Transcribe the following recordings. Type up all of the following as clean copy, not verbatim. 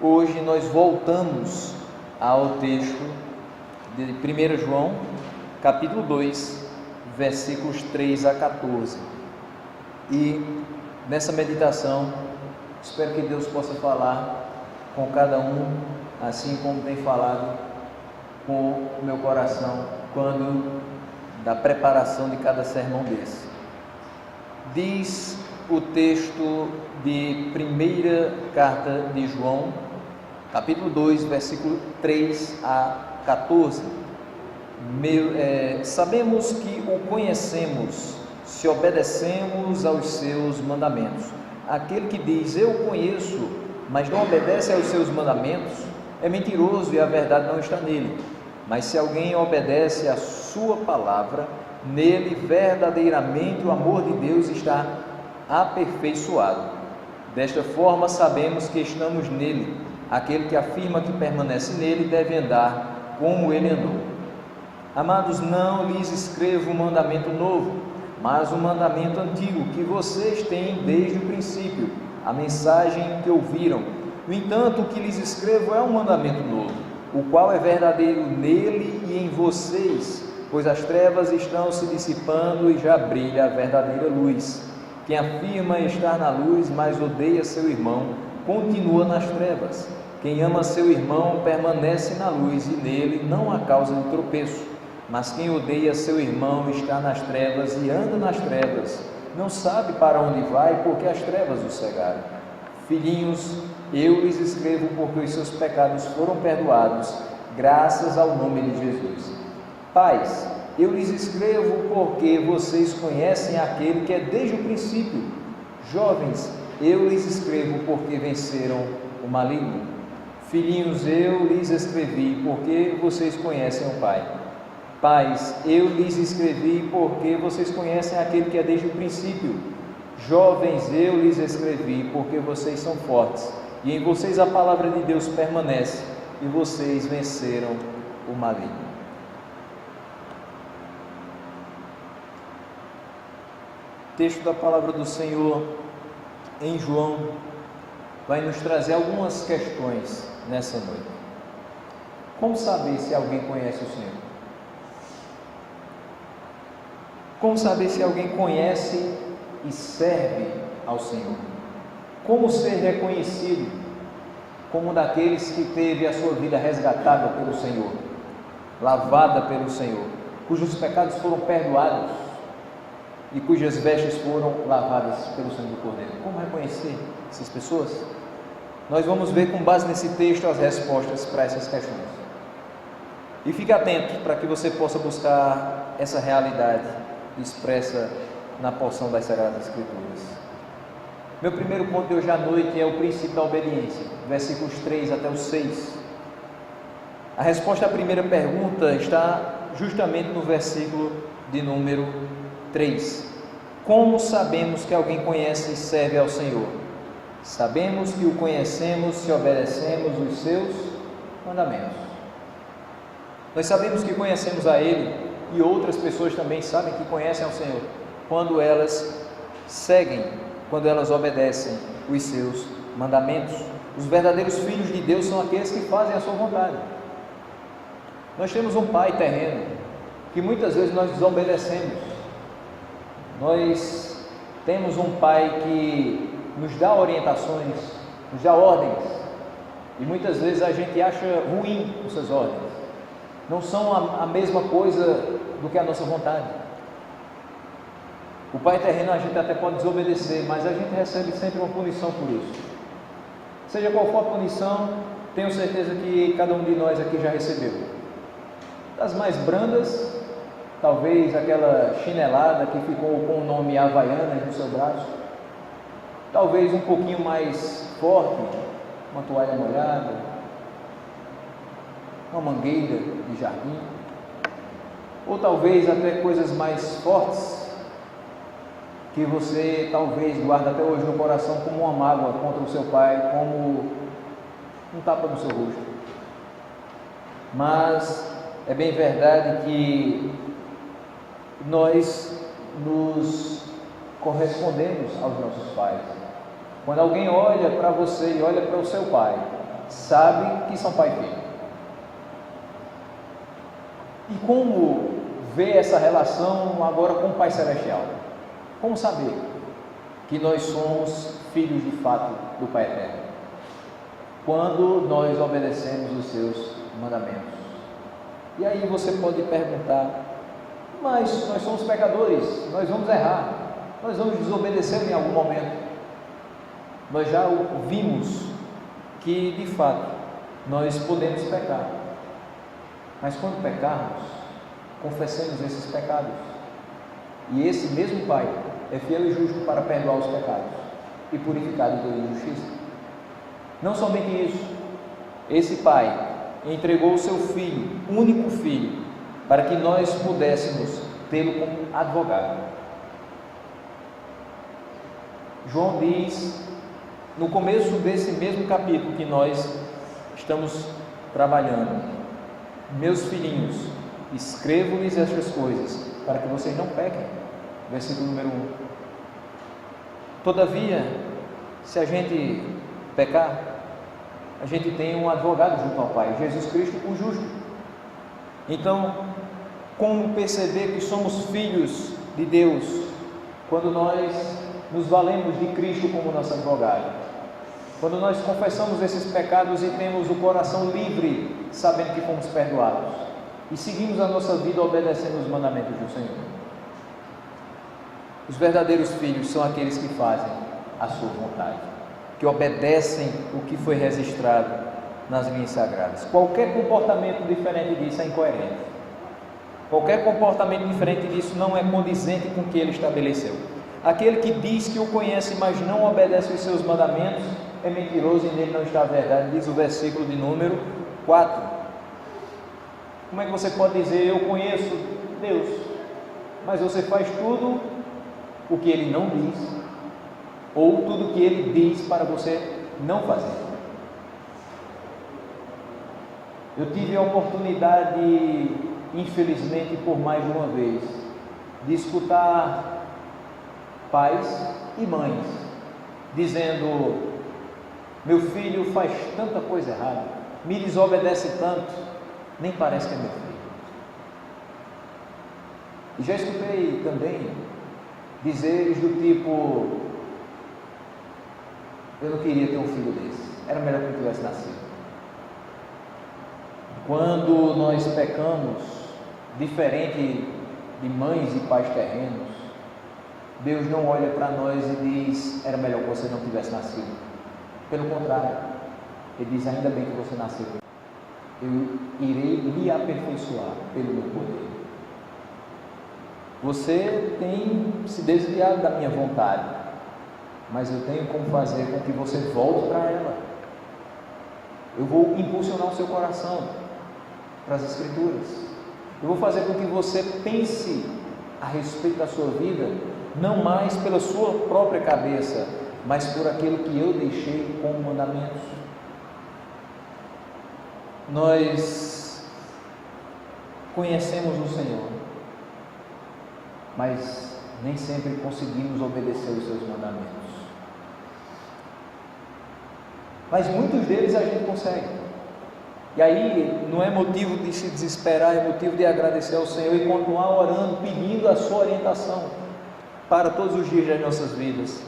Hoje nós voltamos ao texto de 1 João, capítulo 2, versículos 3 a 14. E nessa meditação, espero que Deus possa falar com cada um, assim como tem falado com o meu coração, quando da preparação de cada sermão desse. Diz o texto de primeira carta de João, capítulo 2, versículo 3 a 14. Sabemos que o conhecemos se obedecemos aos seus mandamentos. Aquele que diz, eu conheço, mas não obedece aos seus mandamentos, é mentiroso e a verdade não está nele. Mas se alguém obedece à sua palavra, nele verdadeiramente o amor de Deus está aperfeiçoado. Desta forma sabemos que estamos nele. Aquele que afirma que permanece nele deve andar como ele andou. Amados, não lhes escrevo um mandamento novo, mas um mandamento antigo que vocês têm desde o princípio, a mensagem que ouviram. No entanto, o que lhes escrevo é um mandamento novo, o qual é verdadeiro nele e em vocês, pois as trevas estão se dissipando e já brilha a verdadeira luz. Quem afirma estar na luz, mas odeia seu irmão, continua nas trevas. Quem ama seu irmão permanece na luz e nele não há causa de tropeço. Mas quem odeia seu irmão está nas trevas e anda nas trevas, não sabe para onde vai, porque as trevas o cegaram. Filhinhos, eu lhes escrevo porque os seus pecados foram perdoados, graças ao nome de Jesus. Pais, eu lhes escrevo porque vocês conhecem aquele que é desde o princípio. Jovens, eu lhes escrevo porque venceram o maligno. Filhinhos, eu lhes escrevi porque vocês conhecem o Pai. Pais, eu lhes escrevi porque vocês conhecem aquele que é desde o princípio. Jovens, eu lhes escrevi porque vocês são fortes, e em vocês a palavra de Deus permanece, e vocês venceram o maligno. Texto da palavra do Senhor em João vai nos trazer algumas questões nessa noite. Como saber se alguém conhece o Senhor? Como saber se alguém conhece e serve ao Senhor? Como ser reconhecido como daqueles que teve a sua vida resgatada pelo Senhor, lavada pelo Senhor, cujos pecados foram perdoados e cujas vestes foram lavadas pelo sangue do Cordeiro? Como reconhecer essas pessoas? Nós vamos ver com base nesse texto as respostas para essas questões. E fique atento para que você possa buscar essa realidade expressa na porção das Sagradas Escrituras. Meu primeiro ponto de hoje à noite é o princípio da obediência, versículos 3 até o 6. A resposta à primeira pergunta está justamente no versículo de número 3. Como sabemos que alguém conhece e serve ao Senhor? Sabemos que o conhecemos se obedecemos os seus mandamentos. Nós sabemos que conhecemos a Ele, e outras pessoas também sabem que conhecem ao Senhor, quando elas seguem, quando elas obedecem os seus mandamentos. Os verdadeiros filhos de Deus são aqueles que fazem a sua vontade. Nós temos um pai terreno, que muitas vezes nós desobedecemos. Nós temos um pai que nos dá orientações, nos dá ordens, e muitas vezes a gente acha ruim essas ordens. Não são a mesma coisa do que a nossa vontade. O pai terreno a gente até pode desobedecer, mas a gente recebe sempre uma punição por isso. Seja qual for a punição, tenho certeza que cada um de nós aqui já recebeu. Das mais brandas, talvez aquela chinelada que ficou com o nome Havaianas no seu braço. Talvez um pouquinho mais forte, uma toalha molhada, uma mangueira de jardim, ou talvez até coisas mais fortes, que você talvez guarda até hoje no coração como uma mágoa contra o seu pai, como um tapa no seu rosto. Mas é bem verdade que nós nos correspondemos aos nossos pais. Quando alguém olha para você e olha para o seu pai, sabe que são pai e filho. E como ver essa relação agora com o Pai Celestial? Como saber que nós somos filhos de fato do Pai Eterno? Quando nós obedecemos os seus mandamentos. E aí você pode perguntar: mas nós somos pecadores, nós vamos errar, nós vamos desobedecer em algum momento. Nós já vimos que de fato nós podemos pecar, mas quando pecarmos, confessemos esses pecados, e esse mesmo Pai é fiel e justo para perdoar os pecados e purificar de toda injustiça. Não somente isso, esse Pai entregou o seu Filho, único Filho, para que nós pudéssemos tê-lo como advogado. João diz, no começo desse mesmo capítulo que nós estamos trabalhando: meus filhinhos, escrevo-lhes estas coisas para que vocês não pequem. Versículo número 1. Todavia, se a gente pecar, a gente tem um advogado junto ao Pai, Jesus Cristo, o justo. Então, como perceber que somos filhos de Deus? Quando nós nos valemos de Cristo como nosso advogado, quando nós confessamos esses pecados e temos o coração livre, sabendo que fomos perdoados, e seguimos a nossa vida obedecendo os mandamentos do Senhor. Os verdadeiros filhos são aqueles que fazem a sua vontade, que obedecem o que foi registrado nas linhas sagradas. Qualquer comportamento diferente disso é incoerente. Qualquer comportamento diferente disso não é condizente com o que ele estabeleceu. Aquele que diz que o conhece, mas não obedece os seus mandamentos, é mentiroso e nele não está a verdade, diz o versículo de número 4. Como é que você pode dizer: eu conheço Deus, mas você faz tudo o que ele não diz, ou tudo o que ele diz para você não fazer? Eu tive a oportunidade, infelizmente por mais de uma vez, de escutar pais e mães dizendo: meu filho faz tanta coisa errada, me desobedece tanto, nem parece que é meu filho. E já escutei também dizeres do tipo: eu não queria ter um filho desse, era melhor que eu tivesse nascido. Quando nós pecamos, diferente de mães e pais terrenos, Deus não olha para nós e diz: era melhor que você não tivesse nascido. Pelo contrário, Ele diz: ainda bem que você nasceu, eu irei lhe aperfeiçoar pelo meu poder. Você tem se desviado da minha vontade, mas eu tenho como fazer com que você volte para ela. Eu vou impulsionar o seu coração para as Escrituras. Eu vou fazer com que você pense a respeito da sua vida, não mais pela sua própria cabeça, mas por aquilo que eu deixei como mandamentos. Nós conhecemos o Senhor, mas nem sempre conseguimos obedecer os seus mandamentos. Mas muitos deles a gente consegue. E aí não é motivo de se desesperar, é motivo de agradecer ao Senhor e continuar orando, pedindo a sua orientação para todos os dias das nossas vidas.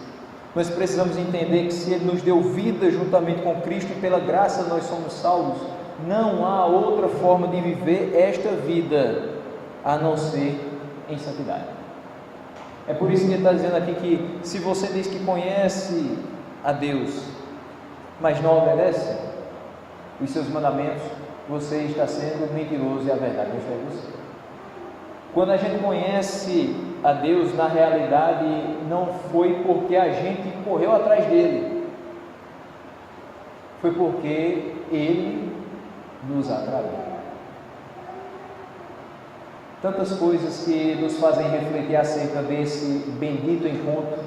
Nós precisamos entender que se Ele nos deu vida juntamente com Cristo e pela graça nós somos salvos, não há outra forma de viver esta vida a não ser em santidade. É por isso que Ele está dizendo aqui que se você diz que conhece a Deus, mas não obedece os seus mandamentos, você está sendo mentiroso e a verdade não está em você. Quando a gente conhece a Deus, na realidade não foi porque a gente correu atrás dele, foi porque Ele nos atraiu. Tantas coisas que nos fazem refletir acerca desse bendito encontro.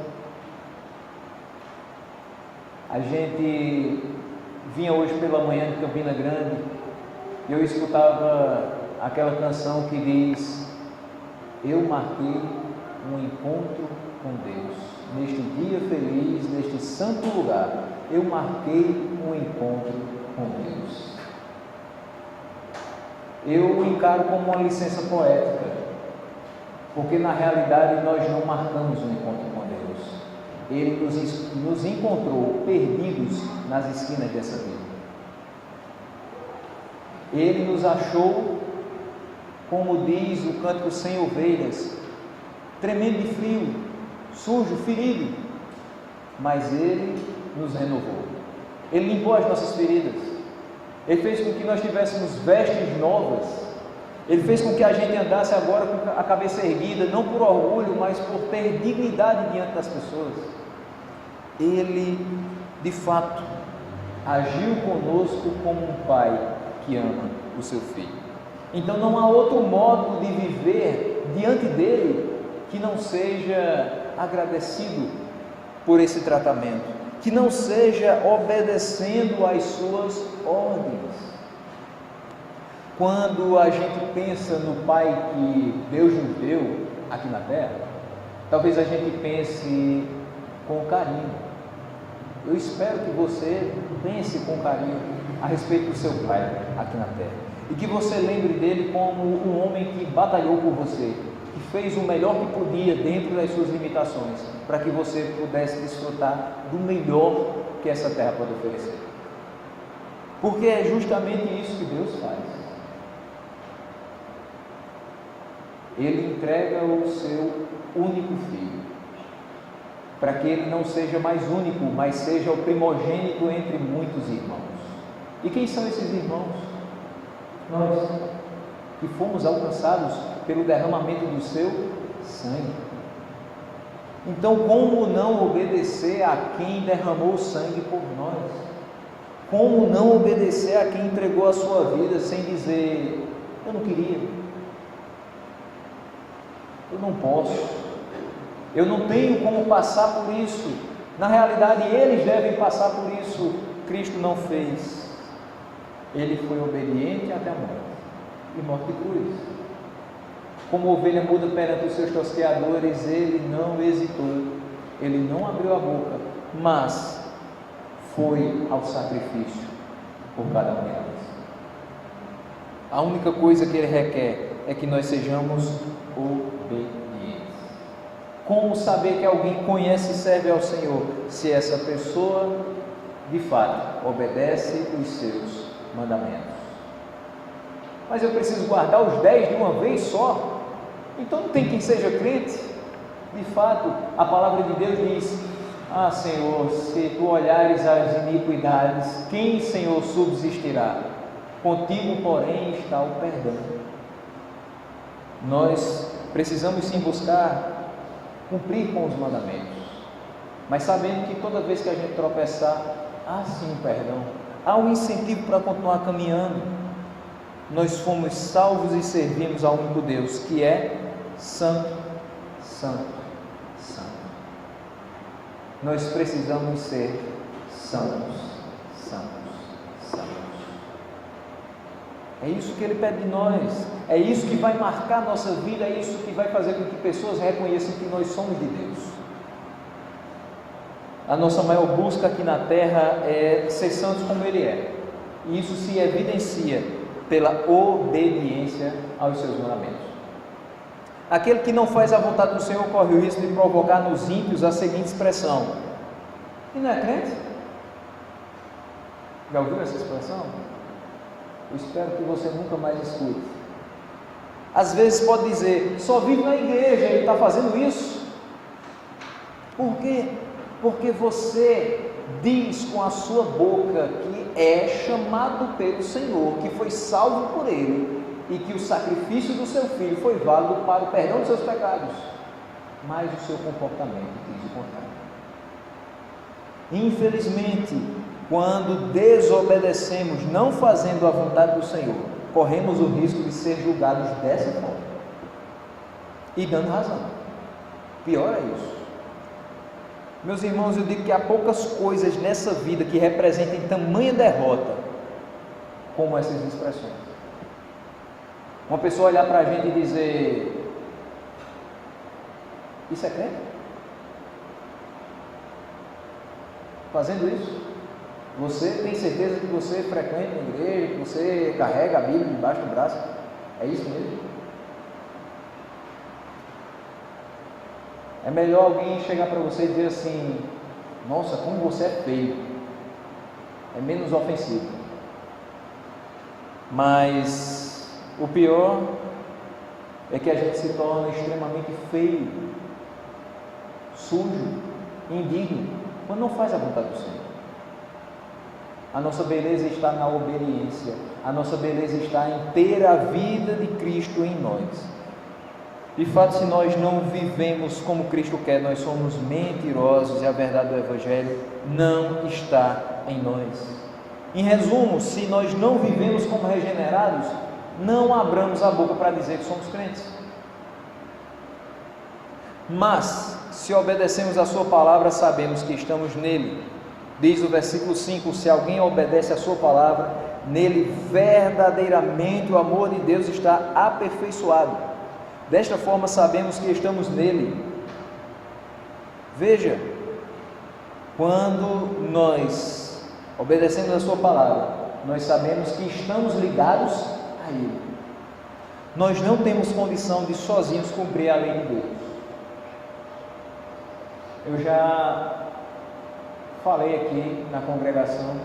A gente vinha hoje pela manhã de Campina Grande e eu escutava aquela canção que diz: eu marquei um encontro com Deus, neste dia feliz, neste santo lugar, eu marquei um encontro com Deus. Eu encaro como uma licença poética, porque na realidade nós não marcamos um encontro com Deus. Ele nos encontrou perdidos nas esquinas dessa vida. Ele nos achou, como diz o cântico Sem Ovelhas, tremendo de frio, sujo, ferido, mas Ele nos renovou. Ele limpou as nossas feridas. Ele fez com que nós tivéssemos vestes novas. Ele fez com que a gente andasse agora com a cabeça erguida, não por orgulho, mas por ter dignidade diante das pessoas. Ele, de fato, agiu conosco como um pai que ama o seu filho. Então não há outro modo de viver diante dele que não seja agradecido por esse tratamento, que não seja obedecendo às suas ordens. Quando a gente pensa no Pai que Deus nos deu aqui na terra, talvez a gente pense com carinho. Eu espero que você pense com carinho a respeito do seu Pai aqui na terra, e que você lembre dele como um homem que batalhou por você, que fez o melhor que podia dentro das suas limitações, para que você pudesse desfrutar do melhor que essa terra pode oferecer. Porque é justamente isso que Deus faz. Ele entrega o seu único filho, para que ele não seja mais único, mas seja o primogênito entre muitos irmãos. E quem são esses irmãos? Nós, que fomos alcançados pelo derramamento do seu sangue. Então, como não obedecer a quem derramou sangue por nós? Como não obedecer a quem entregou a sua vida sem dizer: eu não queria, eu não posso, eu não tenho como passar por isso. Na realidade, eles devem passar por isso. Cristo não fez. Ele foi obediente até a morte, e morte de cruz. Como ovelha muda perante os seus tosqueadores, ele não hesitou, ele não abriu a boca, mas foi ao sacrifício por cada um de nós. A única coisa que ele requer é que nós sejamos obedientes. Como saber que alguém conhece e serve ao Senhor? Se essa pessoa, de fato, obedece os seus mandamentos. Mas eu preciso guardar os 10 de uma vez só? Então não tem quem seja crente? De fato, a palavra de Deus diz: ah, Senhor, se tu olhares as iniquidades, quem, Senhor, subsistirá? Contigo, porém, está o perdão. Nós precisamos sim buscar cumprir com os mandamentos, mas sabendo que toda vez que a gente tropeçar, há sim um perdão, há um incentivo para continuar caminhando. Nós fomos salvos e servimos ao único Deus, que é santo, santo, santo. Nós precisamos ser santos, santos, santos. É isso que Ele pede de nós, é isso que vai marcar a nossa vida, é isso que vai fazer com que pessoas reconheçam que nós somos de Deus. A nossa maior busca aqui na terra é ser santos como Ele é, e isso se evidencia pela obediência aos seus mandamentos. Aquele que não faz a vontade do Senhor corre o risco de provocar nos ímpios a seguinte expressão: e não é crente? Já ouviu essa expressão? Eu espero que você nunca mais escute. Às vezes pode dizer: só vive na igreja, ele está fazendo isso. Por quê? Porque você diz com a sua boca que é chamado pelo Senhor, que foi salvo por Ele, e que o sacrifício do seu filho foi válido para o perdão dos seus pecados, mas o seu comportamento diz o contrário. Infelizmente, quando desobedecemos, não fazendo a vontade do Senhor, corremos o risco de ser julgados dessa forma, e dando razão. Pior é isso. Meus irmãos, eu digo que há poucas coisas nessa vida que representem tamanha derrota como essas expressões. Uma pessoa olhar para a gente e dizer: isso é crente? Fazendo isso? Você tem certeza que você frequenta a igreja, que você carrega a Bíblia debaixo do braço? É isso mesmo? É melhor alguém chegar para você e dizer assim: nossa, como você é feio. É menos ofensivo. Mas o pior é que a gente se torna extremamente feio, sujo, indigno, quando não faz a vontade do Senhor. A nossa beleza está na obediência, a nossa beleza está em ter a vida de Cristo em nós. De fato, se nós não vivemos como Cristo quer, nós somos mentirosos e a verdade do Evangelho não está em nós. Em resumo, se nós não vivemos como regenerados, não abramos a boca para dizer que somos crentes. Mas, se obedecemos a sua palavra, sabemos que estamos nele. Diz o versículo 5, se alguém obedece a sua palavra, nele verdadeiramente o amor de Deus está aperfeiçoado. Desta forma sabemos que estamos nele. Veja, quando nós obedecemos a sua palavra, nós sabemos que estamos ligados a ele. Nós não temos condição de sozinhos cumprir a lei de Deus. Eu já falei aqui na congregação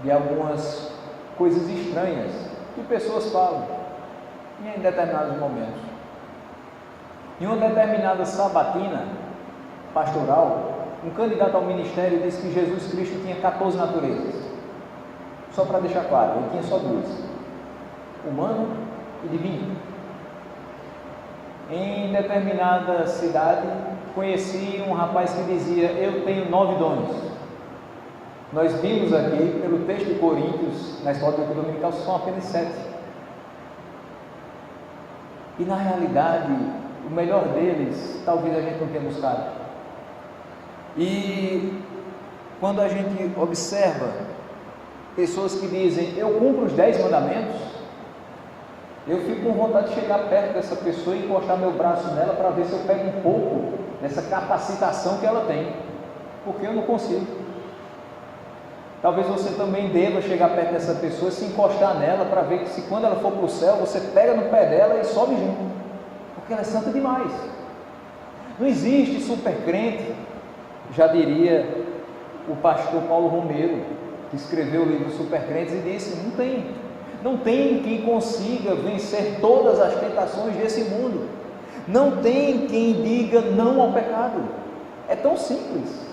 de algumas coisas estranhas que pessoas falam em determinados momentos. Em uma determinada sabatina pastoral, um candidato ao ministério disse que Jesus Cristo tinha 14 naturezas. Só para deixar claro, ele tinha só duas: humano e divino. Em determinada cidade, conheci um rapaz que dizia: eu tenho 9 dons. Nós vimos aqui, pelo texto de Coríntios, na escola bíblica dominical, são apenas 7. E na realidade, o melhor deles, talvez a gente não tenha buscado. E quando a gente observa pessoas que dizem: eu cumpro os 10 mandamentos, eu fico com vontade de chegar perto dessa pessoa e encostar meu braço nela para ver se eu pego um pouco dessa capacitação que ela tem, porque eu não consigo. Talvez você também deva chegar perto dessa pessoa, se encostar nela para ver que se quando ela for para o céu, você pega no pé dela e sobe junto, porque ela é santa demais. Não existe super crente, já diria o pastor Paulo Romero, que escreveu o livro Super Crentes, e disse: não tem quem consiga vencer todas as tentações desse mundo. Não tem quem diga não ao pecado. É tão simples.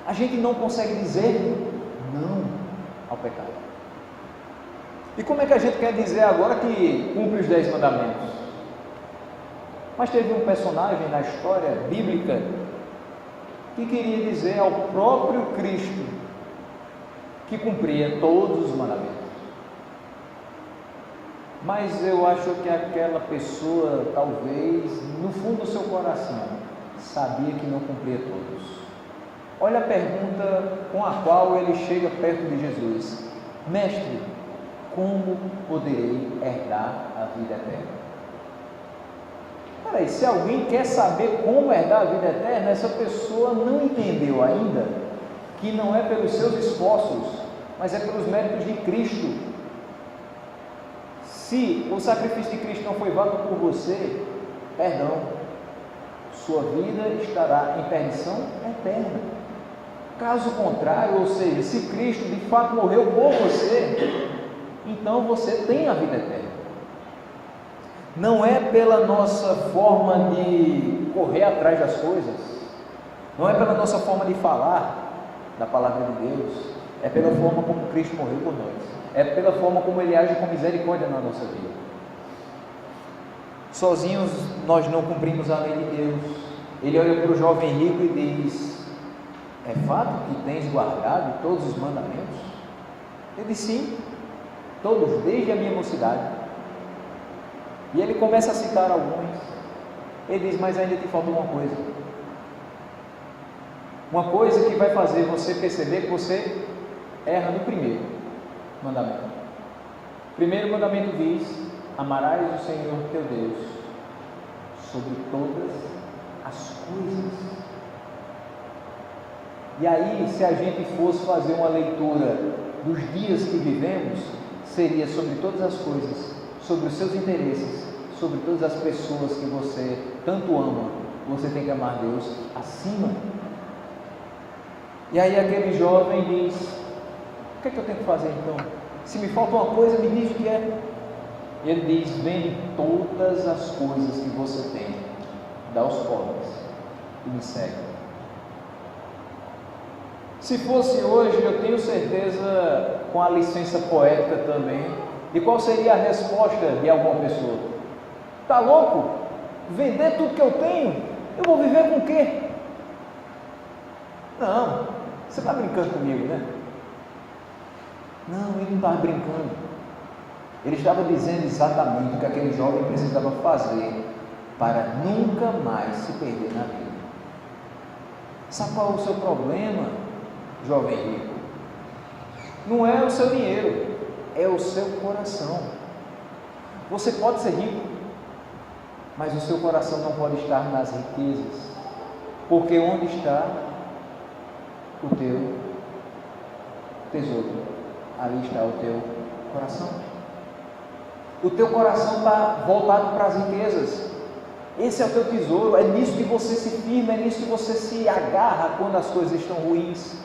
A gente não consegue dizer não ao pecado. E como é que a gente quer dizer agora que cumpre os 10 mandamentos? Mas teve um personagem na história bíblica que queria dizer ao próprio Cristo que cumpria todos os mandamentos. Mas eu acho que aquela pessoa, talvez, no fundo do seu coração, sabia que não cumpria todos. Olha a pergunta com a qual ele chega perto de Jesus: Mestre, como poderei herdar a vida eterna? Peraí, se alguém quer saber como herdar a vida eterna, essa pessoa não entendeu ainda que não é pelos seus esforços, mas é pelos méritos de Cristo. Se o sacrifício de Cristo não foi válido por você, perdão, sua vida estará em perdição eterna. Caso contrário, ou seja, se Cristo de fato morreu por você, então você tem a vida eterna. Não é pela nossa forma de correr atrás das coisas, não é pela nossa forma de falar da palavra de Deus, é pela forma como Cristo morreu por nós, é pela forma como Ele age com misericórdia na nossa vida. Sozinhos nós não cumprimos a lei de Deus. Ele olha para o jovem rico e diz: é fato que tens guardado todos os mandamentos? Ele diz: sim, todos, desde a minha mocidade. E ele começa a citar alguns. Ele diz: mas ainda te falta uma coisa. Uma coisa que vai fazer você perceber que você erra no primeiro mandamento. O primeiro mandamento diz: amarás o Senhor teu Deus sobre todas as coisas. E aí, se a gente fosse fazer uma leitura dos dias que vivemos, seria sobre todas as coisas, sobre os seus interesses, sobre todas as pessoas que você tanto ama. Você tem que amar Deus acima. E aí aquele jovem diz: o que é que eu tenho que fazer então? Se me falta uma coisa, me diz o que é. E ele diz: vende todas as coisas que você tem, dá aos pobres e me segue. Se fosse hoje, eu tenho certeza, com a licença poética também, de qual seria a resposta de alguma pessoa. Está louco? Vender tudo que eu tenho? Eu vou viver com o quê? Não, você está brincando comigo, né? Não, ele não estava brincando. Ele estava dizendo exatamente o que aquele jovem precisava fazer para nunca mais se perder na vida. Sabe qual é o seu problema, jovem rico? Não é o seu dinheiro, é o seu coração. Você pode ser rico, mas o seu coração não pode estar nas riquezas, porque onde está o teu tesouro, ali está o teu coração. O teu coração está voltado para as riquezas. Esse é o teu tesouro, é nisso que você se firma, é nisso que você se agarra quando as coisas estão ruins.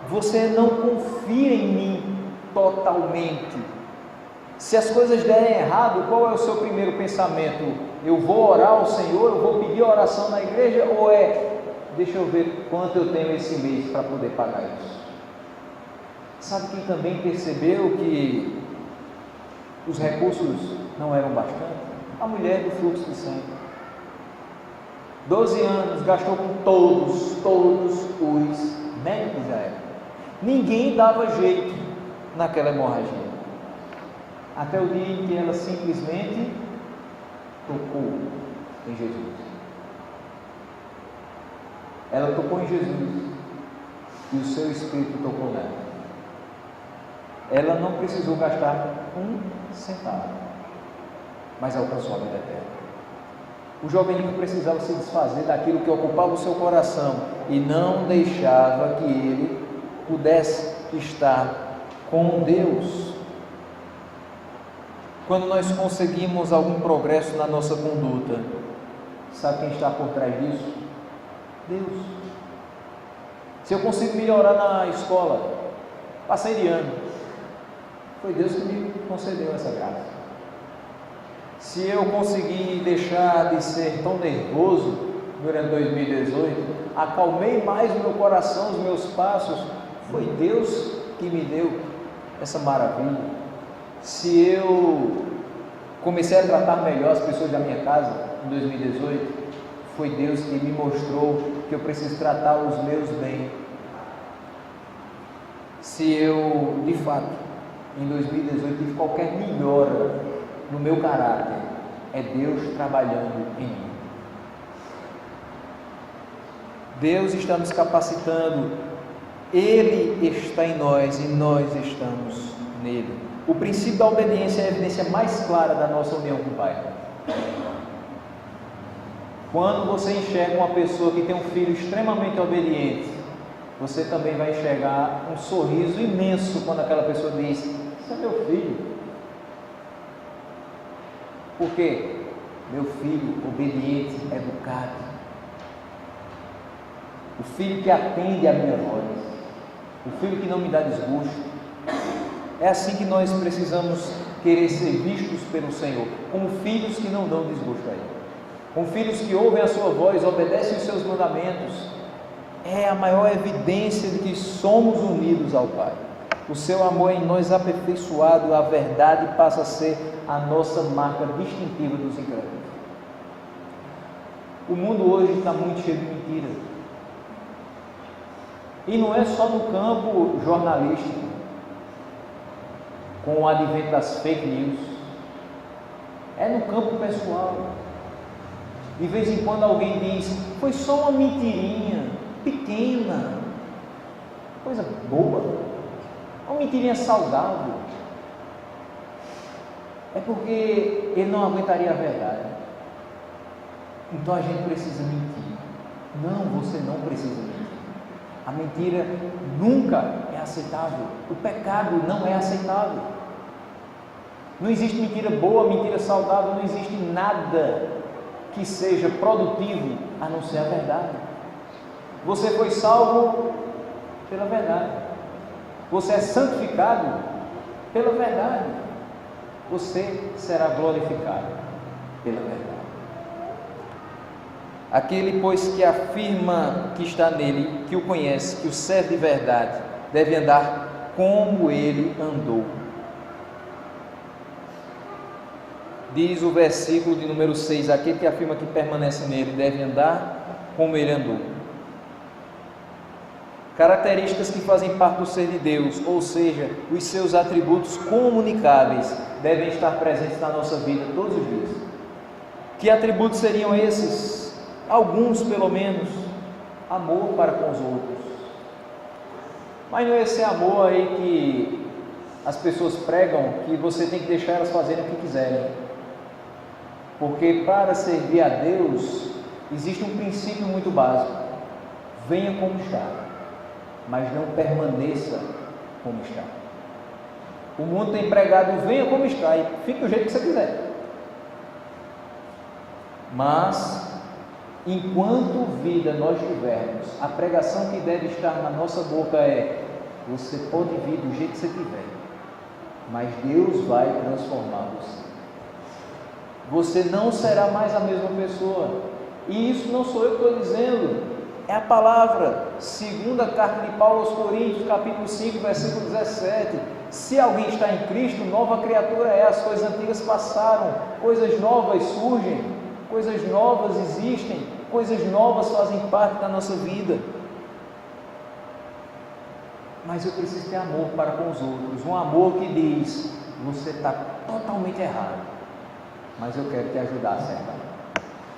Você não confia em mim totalmente. Se as coisas derem errado, qual é o seu primeiro pensamento? Eu vou orar ao Senhor, eu vou pedir oração na igreja, ou é, deixa eu ver quanto eu tenho esse mês para poder pagar isso? Sabe quem também percebeu que os recursos não eram bastante? A mulher do fluxo de sangue. 12 anos, gastou com todos os médicos da época. Ninguém dava jeito naquela hemorragia. Até o dia em que ela simplesmente tocou em Jesus. Ela tocou em Jesus e o seu Espírito tocou nela. Ela não precisou gastar um centavo, mas alcançou a vida eterna. O jovem rico precisava se desfazer daquilo que ocupava o seu coração e não deixava que ele pudesse estar com Deus. Quando nós conseguimos algum progresso na nossa conduta, sabe quem está por trás disso? Deus. Se eu consigo melhorar na escola, passei de ano, foi Deus que me concedeu essa graça. Se eu conseguir deixar de ser tão nervoso durante 2018, acalmei mais o meu coração, os meus passos, foi Deus que me deu essa maravilha. Se eu comecei a tratar melhor as pessoas da minha casa em 2018, foi Deus que me mostrou que eu preciso tratar os meus bem. Se eu, de fato, em 2018 tive qualquer melhora no meu caráter, é Deus trabalhando em mim. Deus está nos capacitando, Ele está em nós e nós estamos nele. O princípio da obediência é a evidência mais clara da nossa união com o Pai. Quando você enxerga uma pessoa que tem um filho extremamente obediente, você também vai enxergar um sorriso imenso quando aquela pessoa diz: esse é meu filho. Por quê? Meu filho obediente, educado. O filho que atende a minha voz. O filho que não me dá desgosto. É assim que nós precisamos querer ser vistos pelo Senhor, como filhos que não dão desgosto a Ele, como filhos que ouvem a sua voz, obedecem os seus mandamentos. É a maior evidência de que somos unidos ao Pai. O seu amor em nós aperfeiçoado, a verdade passa a ser a nossa marca distintiva dos incrédulos. O mundo hoje está muito cheio de mentiras. E não é só no campo jornalístico, com o advento das fake news, é no campo pessoal. De vez em quando alguém diz: foi só uma mentirinha pequena, coisa boba, uma mentirinha saudável. É porque ele não aguentaria a verdade. Então a gente precisa mentir. Não, você não precisa mentir. A mentira nunca é aceitável. O pecado não é aceitável. Não existe mentira boa, mentira saudável, não existe nada que seja produtivo a não ser a verdade. Você foi salvo pela verdade. Você é santificado pela verdade. Você será glorificado pela verdade. Aquele, pois, que afirma que está nele, que o conhece, que o serve de verdade, deve andar como ele andou. Diz o versículo de número 6, aquele que afirma que permanece nele, deve andar como ele andou. Características que fazem parte do ser de Deus, ou seja, os seus atributos comunicáveis, devem estar presentes na nossa vida todos os dias. Que atributos seriam esses? Alguns, pelo menos. Amor para com os outros. Mas não é esse amor aí que as pessoas pregam, que você tem que deixar elas fazerem o que quiserem. Porque para servir a Deus, existe um princípio muito básico: venha como está, mas não permaneça como está. O mundo tem pregado: venha como está e fique do jeito que você quiser. Mas, enquanto vida nós tivermos, a pregação que deve estar na nossa boca é: você pode vir do jeito que você tiver, mas Deus vai transformar você. Você não será mais a mesma pessoa. E isso não sou eu que estou dizendo, é a palavra. Segunda carta de Paulo aos Coríntios, capítulo 5, versículo 17. Se alguém está em Cristo, nova criatura é. As coisas antigas passaram, coisas novas surgem, coisas novas existem, coisas novas fazem parte da nossa vida. Mas eu preciso ter amor para com os outros, um amor que diz: você está totalmente errado, mas eu quero te ajudar a acertar.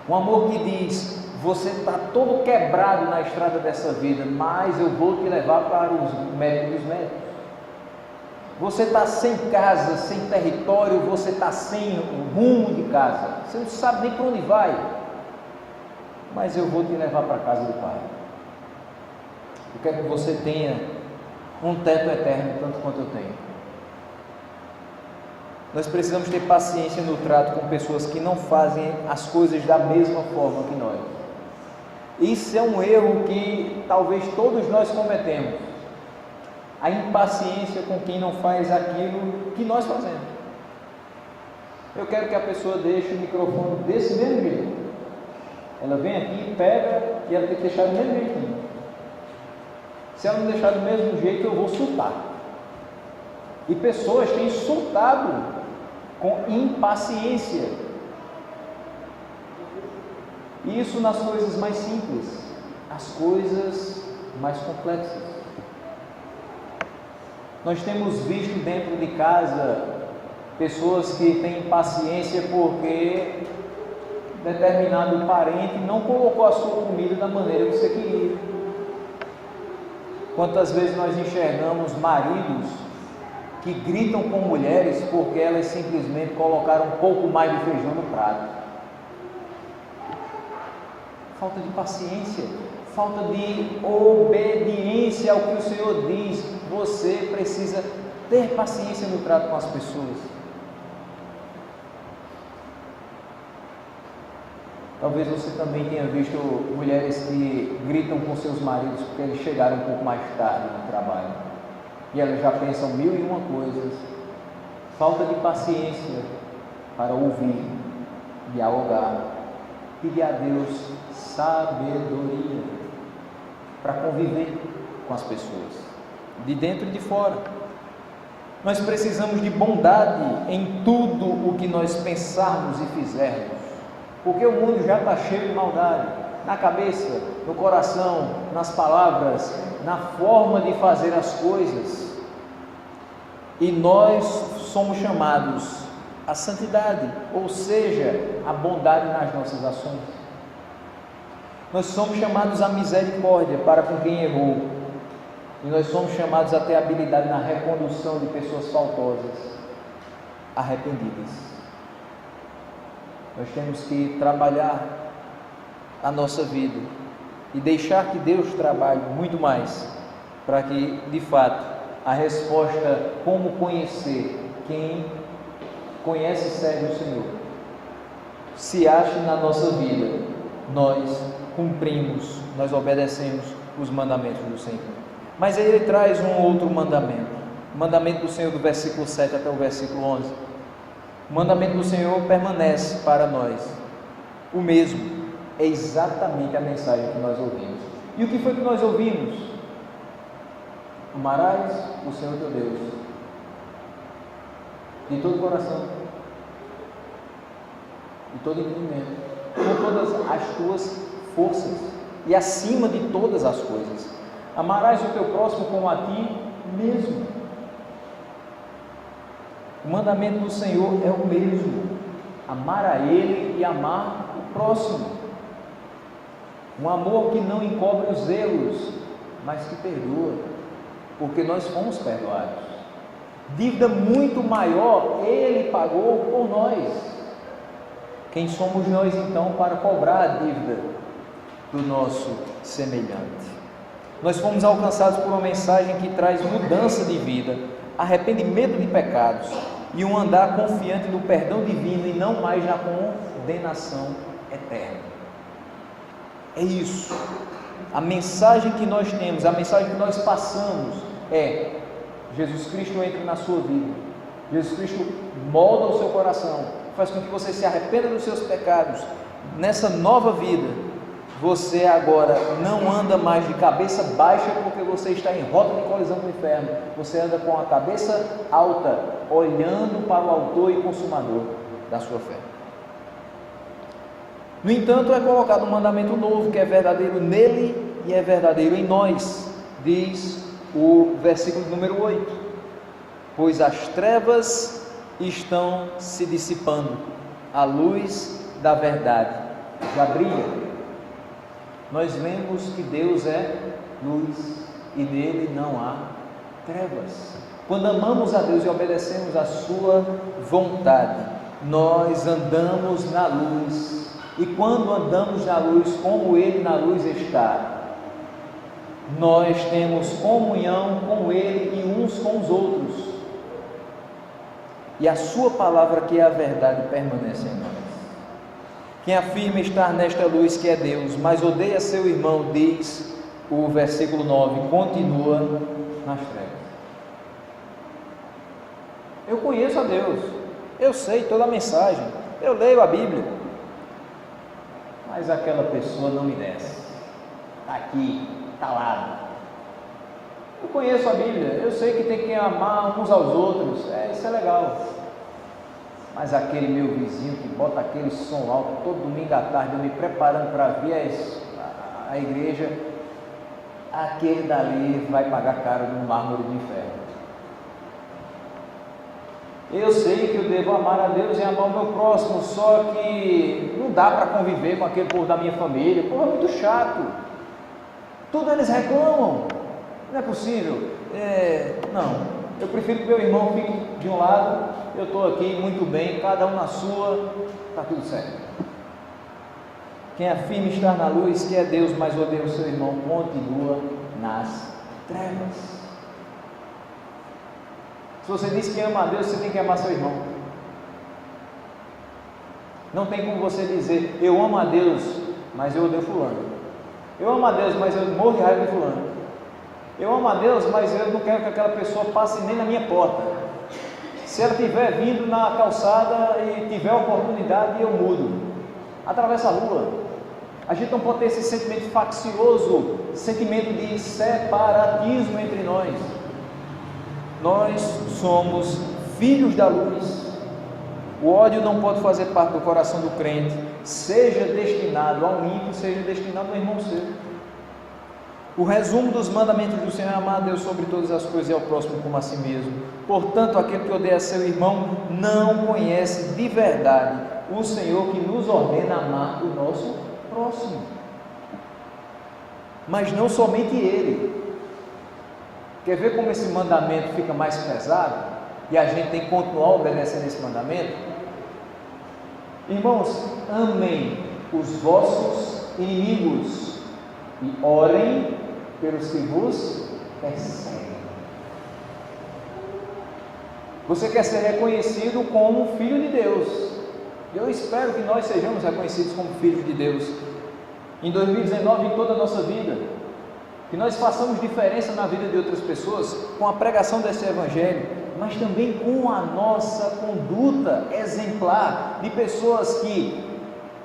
Um amor que diz: você está todo quebrado na estrada dessa vida, mas eu vou te levar para os médicos dos médicos. Você está sem casa, sem território, você está sem rumo de casa, você não sabe nem para onde vai, mas eu vou te levar para a casa do Pai. Eu quero que você tenha um teto eterno, tanto quanto eu tenho. Nós precisamos ter paciência no trato com pessoas que não fazem as coisas da mesma forma que nós. Isso é um erro que talvez todos nós cometemos: a impaciência com quem não faz aquilo que nós fazemos. Eu quero que a pessoa deixe o microfone desse mesmo jeito. Ela vem aqui, pega, e ela tem que deixar do mesmo jeitinho. Se ela não deixar do mesmo jeito, eu vou surtar. E pessoas têm surtado com impaciência. Isso nas coisas mais simples, as coisas mais complexas. Nós temos visto dentro de casa pessoas que têm impaciência porque determinado parente não colocou a sua comida da maneira que você queria. Quantas vezes nós enxergamos maridos que gritam com mulheres porque elas simplesmente colocaram um pouco mais de feijão no prato? Falta de paciência, falta de obediência ao que o Senhor diz. Você precisa ter paciência no trato com as pessoas. Talvez você também tenha visto mulheres que gritam com seus maridos porque eles chegaram um pouco mais tarde no trabalho e elas já pensam 1001 coisas. Falta de paciência para ouvir, dialogar, pedir a Deus sabedoria para conviver com as pessoas, de dentro e de fora. Nós precisamos de bondade em tudo o que nós pensarmos e fizermos, porque o mundo já está cheio de maldade, na cabeça, no coração, nas palavras, na forma de fazer as coisas. E nós somos chamados à santidade, ou seja, à bondade nas nossas ações. Nós somos chamados à misericórdia para com quem errou, e nós somos chamados a ter habilidade na recondução de pessoas faltosas, arrependidas. Nós temos que trabalhar a nossa vida e deixar que Deus trabalhe muito mais, para que, de fato, a resposta como conhecer quem conhece e serve o Senhor se ache na nossa vida. Nós cumprimos, nós obedecemos os mandamentos do Senhor. Mas aí ele traz um outro mandamento, o mandamento do Senhor do versículo 7 até o versículo 11. O mandamento do Senhor permanece para nós o mesmo, é exatamente a mensagem que nós ouvimos. E o que foi que nós ouvimos? Amarás o Senhor teu Deus de todo o coração, de todo entendimento, com todas as tuas forças e acima de todas as coisas. Amarás o teu próximo como a ti mesmo. O mandamento do Senhor é o mesmo: amar a Ele e amar o próximo. Um amor que não encobre os erros, mas que perdoa, porque nós fomos perdoados. Dívida muito maior Ele pagou por nós. Quem somos nós então para cobrar a dívida do nosso semelhante? Nós fomos alcançados por uma mensagem que traz mudança de vida, arrependimento de pecados e um andar confiante no perdão divino e não mais na condenação eterna. É isso. A mensagem que nós temos, a mensagem que nós passamos é: Jesus Cristo entra na sua vida, Jesus Cristo molda o seu coração, faz com que você se arrependa dos seus pecados. Nessa nova vida, você agora não anda mais de cabeça baixa porque você está em rota de colisão com o inferno. Você anda com a cabeça alta, olhando para o autor e consumador da sua fé. No entanto, é colocado um mandamento novo, que é verdadeiro nele e é verdadeiro em nós, diz o versículo número 8: pois as trevas estão se dissipando, a luz da verdade já brilha. Nós lemos que Deus é luz e nele não há trevas. Quando amamos a Deus e obedecemos a sua vontade, nós andamos na luz. E quando andamos na luz, como Ele na luz está, nós temos comunhão com Ele e uns com os outros. E a sua palavra, que é a verdade, permanece em nós. Quem afirma estar nesta luz, que é Deus, mas odeia seu irmão, diz o versículo 9, continua nas trevas. Eu conheço a Deus, eu sei toda a mensagem, eu leio a Bíblia, mas aquela pessoa não me desce, está aqui, calado. Eu conheço a Bíblia, eu sei que tem que amar uns aos outros, isso é legal. Mas aquele meu vizinho que bota aquele som alto todo domingo à tarde, eu me preparando para vir a igreja, aquele dali vai pagar caro no mármore do inferno. Eu sei que eu devo amar a Deus e amar o meu próximo, só que não dá para conviver com aquele povo da minha família. O povo é muito chato, tudo eles reclamam, não é possível. Não, eu prefiro que meu irmão fique de um lado, eu estou aqui muito bem, cada um na sua, está tudo certo. Quem afirma estar na luz, que é Deus, mas odeia o seu irmão, continua nas trevas. Se você diz que ama a Deus, você tem que amar seu irmão. Não tem como você dizer: eu amo a Deus, mas eu odeio fulano. Eu amo a Deus, mas eu morro de raiva de fulano. Eu amo a Deus, mas eu não quero que aquela pessoa passe nem na minha porta. Se ela estiver vindo na calçada e tiver oportunidade, eu mudo. Atravessa a rua. A gente não pode ter esse sentimento faccioso, sentimento de separatismo entre nós. Nós somos filhos da luz. O ódio não pode fazer parte do coração do crente, seja destinado ao ímpio, seja destinado ao irmão seu. O resumo dos mandamentos do Senhor é amar a Deus sobre todas as coisas e ao próximo como a si mesmo. Portanto, aquele que odeia seu irmão não conhece de verdade o Senhor, que nos ordena amar o nosso próximo. Mas não somente Ele. Quer ver como esse mandamento fica mais pesado? E a gente tem que continuar obedecendo esse mandamento? Irmãos, amem os vossos inimigos. e orem pelos que vos perseguem. Você quer ser reconhecido como filho de Deus. Eu espero que nós sejamos reconhecidos como filhos de Deus em 2019, em toda a nossa vida, que nós façamos diferença na vida de outras pessoas com a pregação desse Evangelho, mas também com a nossa conduta exemplar de pessoas que,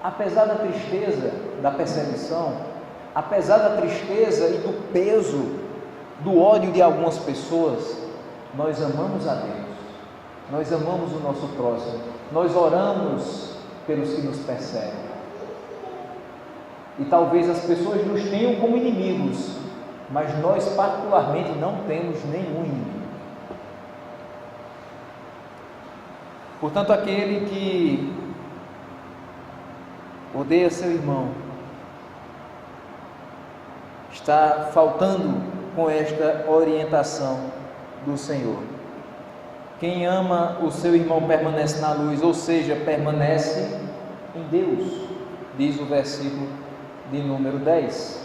apesar da tristeza, da perseguição, apesar da tristeza e do peso, do ódio de algumas pessoas, nós amamos a Deus, nós amamos o nosso próximo, nós oramos pelos que nos perseguem. E talvez as pessoas nos tenham como inimigos, mas nós particularmente não temos nenhum inimigo. Portanto, aquele que odeia seu irmão está faltando com esta orientação do Senhor. Quem ama o seu irmão permanece na luz, ou seja, permanece em Deus, diz o versículo de número 10.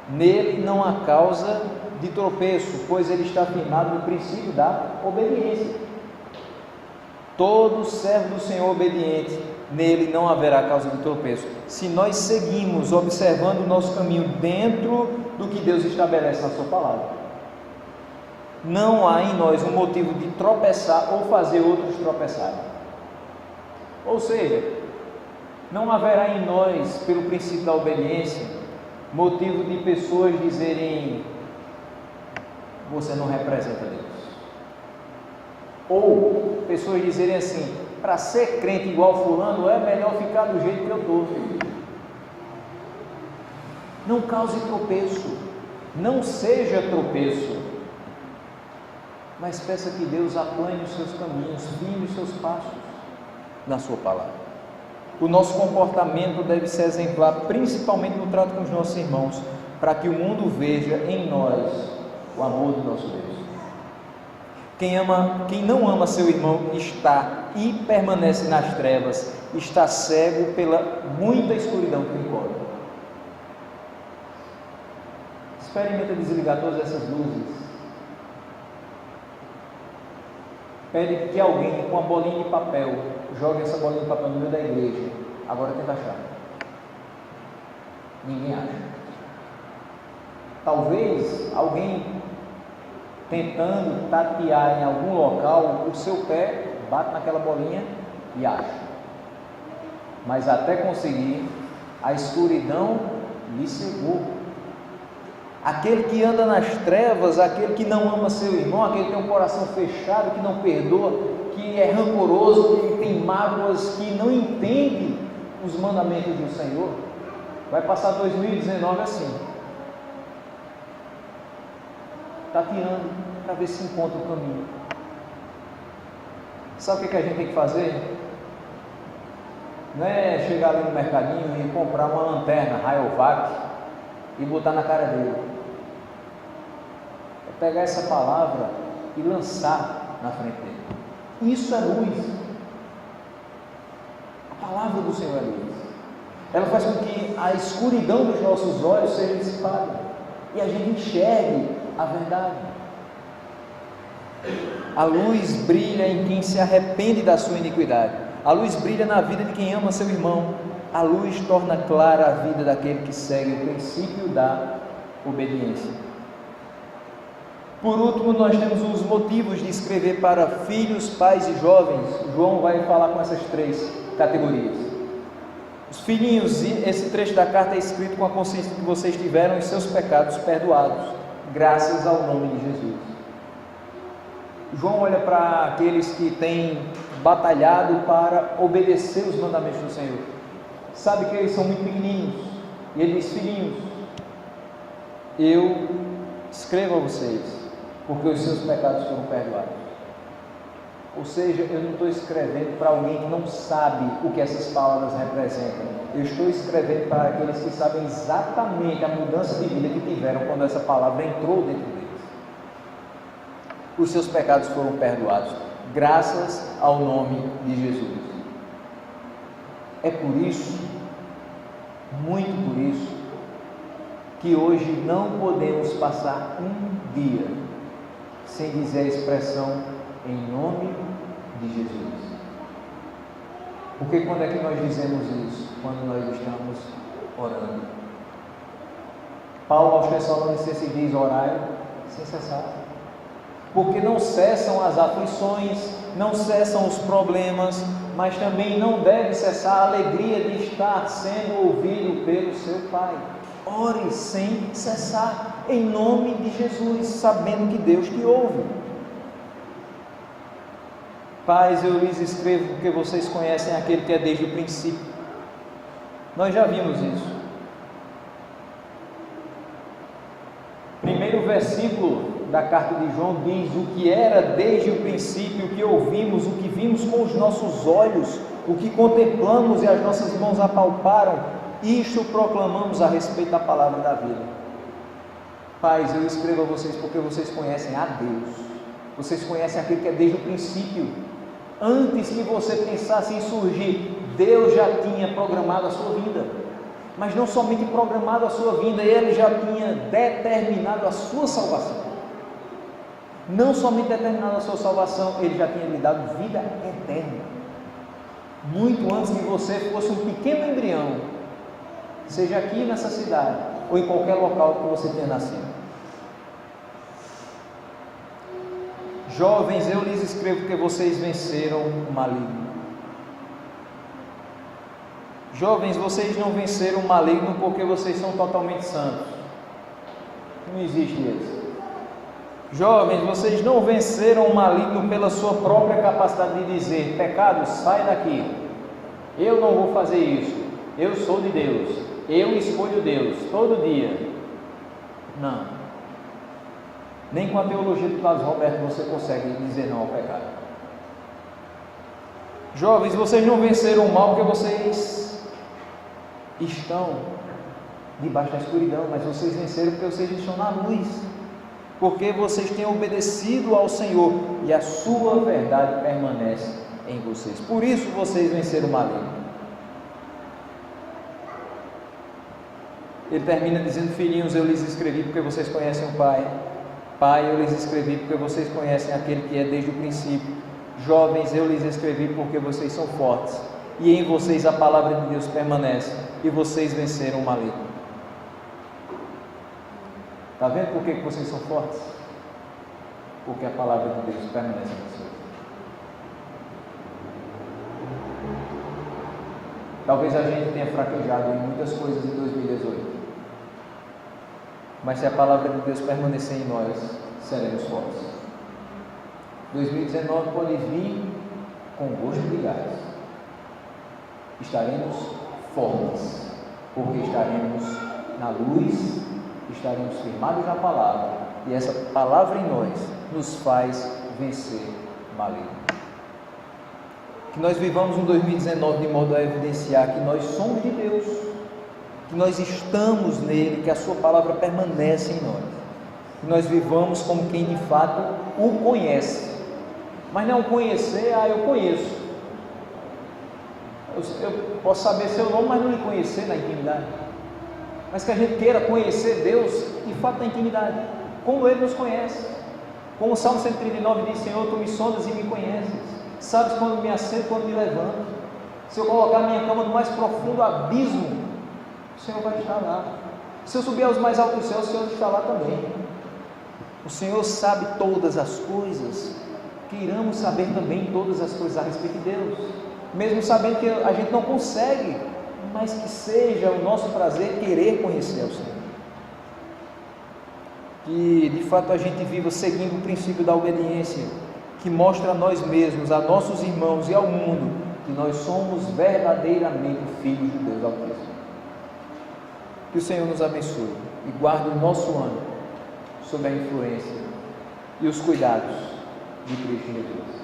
Nele não há causa de tropeço, pois ele está firmado no princípio da obediência. Todo servo do Senhor obediente, nele não haverá causa de tropeço. Se nós seguimos observando o nosso caminho dentro do que Deus estabelece na sua palavra, não há em nós um motivo de tropeçar ou fazer outros tropeçarem. Ou seja, não haverá em nós, pelo princípio da obediência, motivo de pessoas dizerem: você não representa Deus. Ou pessoas dizerem assim: para ser crente igual fulano é melhor ficar do jeito que eu estou. Não cause tropeço, não seja tropeço, mas peça que Deus aplane os seus caminhos, firme os seus passos na sua palavra. O nosso comportamento deve ser exemplar, principalmente no trato com os nossos irmãos, para que o mundo veja em nós o amor do nosso Deus. Quem não ama seu irmão está e permanece nas trevas, está cego pela muita escuridão que lhe cobre. Experimenta desligar todas essas luzes. Pede que alguém com uma bolinha de papel jogue essa bolinha de papel no meio da igreja. Agora tenta achar. Ninguém acha. Talvez alguém tentando tatear em algum local, o seu pé bate naquela bolinha e acha. Mas até conseguir, a escuridão lhe cegou. Aquele que anda nas trevas, aquele que não ama seu irmão, aquele que tem um coração fechado, que não perdoa, que é rancoroso, que tem mágoas, que não entende os mandamentos do Senhor, vai passar 2019 assim, tateando para ver se encontra o caminho. Sabe o que a gente tem que fazer? Não é chegar ali no mercadinho e comprar uma lanterna Rayovac e botar na cara dele. É pegar essa palavra e lançar na frente dele. Isso é luz. A palavra do Senhor é luz. Ela faz com que a escuridão dos nossos olhos seja dissipada e a gente enxergue a verdade. A luz brilha em quem se arrepende da sua iniquidade. A luz brilha na vida de quem ama seu irmão. A luz torna clara a vida daquele que segue o princípio da obediência. Por último, nós temos os motivos de escrever para filhos, pais e jovens. João vai falar com essas três categorias. Os filhinhos, esse trecho da carta é escrito com a consciência de que vocês tiveram os seus pecados perdoados, graças ao nome de Jesus. João olha para aqueles que têm batalhado para obedecer os mandamentos do Senhor. Sabe que eles são muito pequeninos. E ele diz: filhinhos, eu escrevo a vocês, porque os seus pecados foram perdoados. Ou seja, eu não estou escrevendo para alguém que não sabe o que essas palavras representam. Eu estou escrevendo para aqueles que sabem exatamente a mudança de vida que tiveram quando essa palavra entrou dentro deles. Os seus pecados foram perdoados, graças ao nome de Jesus. É por isso, muito por isso, que hoje não podemos passar um dia sem dizer a expressão em nome de Jesus. Porque quando é que nós dizemos isso? Quando nós estamos orando. Paulo aos Tessalonicenses diz: orai sem cessar. Porque não cessam as aflições, não cessam os problemas, mas também não deve cessar a alegria de estar sendo ouvido pelo seu Pai. Ore sem cessar, em nome de Jesus, sabendo que Deus te ouve. Pais, eu lhes escrevo porque vocês conhecem aquele que é desde o princípio. Nós já vimos isso. Primeiro versículo da carta de João diz: o que era desde o princípio, o que ouvimos, o que vimos com os nossos olhos, o que contemplamos e as nossas mãos apalparam, isto proclamamos a respeito da palavra da vida. Pais, eu escrevo a vocês porque vocês conhecem a Deus, vocês conhecem aquele que é desde o princípio. Antes que você pensasse em surgir, Deus já tinha programado a sua vida. Mas não somente programado a sua vinda, Ele já tinha determinado a sua salvação. Não somente determinado a sua salvação, Ele já tinha lhe dado vida eterna. Muito antes que você fosse um pequeno embrião, seja aqui nessa cidade, ou em qualquer local que você tenha nascido. Jovens, eu lhes escrevo que vocês venceram o maligno. Jovens, vocês não venceram o maligno porque vocês são totalmente santos. Não existe isso. Jovens, vocês não venceram o maligno pela sua própria capacidade de dizer: pecado, sai daqui, eu não vou fazer isso, eu sou de Deus, eu escolho Deus todo dia. Não. Nem com a teologia do Carlos Roberto você consegue dizer não ao pecado. Jovens, vocês não venceram o mal porque vocês estão debaixo da escuridão, mas vocês venceram porque vocês estão na luz, porque vocês têm obedecido ao Senhor e a sua verdade permanece em vocês. Por isso vocês venceram o maligno. Ele termina dizendo: filhinhos, eu lhes escrevi porque vocês conhecem o Pai. Pai, eu lhes escrevi porque vocês conhecem aquele que é desde o princípio. Jovens, eu lhes escrevi porque vocês são fortes, e em vocês a palavra de Deus permanece, e vocês venceram o maligno. Está vendo por que vocês são fortes? Porque a palavra de Deus permanece em vocês. Talvez a gente tenha fraquejado em muitas coisas em 2018, mas se a palavra de Deus permanecer em nós, seremos fortes. 2019 pode vir com gosto de gás. Estaremos fortes, porque estaremos na luz, estaremos firmados na palavra, e essa palavra em nós nos faz vencer o maligno. Que nós vivamos um 2019 de modo a evidenciar que nós somos de Deus, que nós estamos nele, que a sua palavra permanece em nós, que nós vivamos como quem de fato o conhece, mas não conhecer, eu conheço, eu posso saber seu nome, mas não lhe conhecer na intimidade. Mas que a gente queira conhecer Deus de fato na intimidade, como Ele nos conhece, como o Salmo 139 diz: Senhor, Tu me sondas e me conheces, sabes quando me assento, quando me levanto. Se eu colocar minha cama no mais profundo abismo, o Senhor vai estar lá. Se eu subir aos mais altos céus, o Senhor está lá também. O Senhor sabe todas as coisas. Queiramos saber também todas as coisas a respeito de Deus, mesmo sabendo que a gente não consegue, mas que seja o nosso prazer querer conhecer ao Senhor. Que de fato a gente viva seguindo o princípio da obediência, que mostra a nós mesmos, a nossos irmãos e ao mundo, que nós somos verdadeiramente filhos de Deus Altíssimo. Que o Senhor nos abençoe e guarde o nosso ano sob a influência e os cuidados de Cristo Jesus.